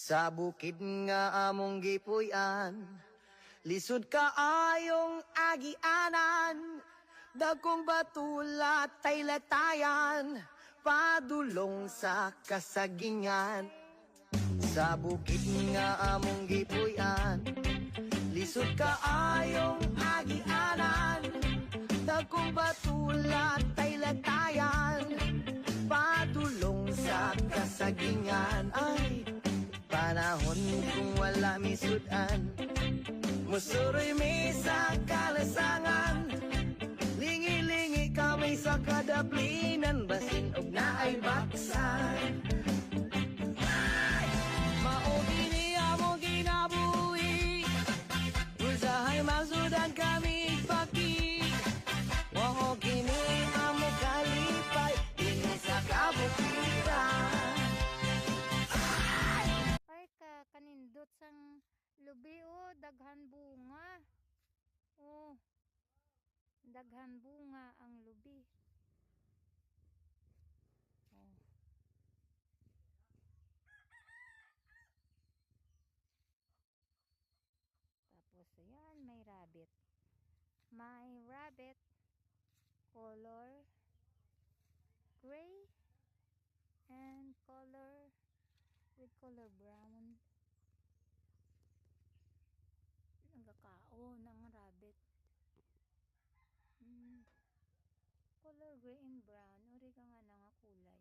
Sa bukid nga among gipuy-an, lisod ka ayong agianan, dagkong batulat tay latayan, padulong sa kasagingan. Sa bukid nga among gipuy-an, lisod ka ayong agianan, dagkong batulat tay latayan, padulong sa kasagingan. Ay, panahon kung wala misudan, musuroy may sa kalasangan, lingi-lingi kami sa kadaplinan, basin og naay baksan. Maugini amo ginabuhi, usahay masudan kami paki, wao gini amo kalipay, ini sa kabukiran. Kanindot sang lubi, oh, daghan bunga. Oh, daghan bunga ang lubi. Oh. Tapos ayan, may rabbit. May rabbit color gray and color with color brown. Nagkakao ng rabbit. Color gray and brown, uri ka nga nga kulay.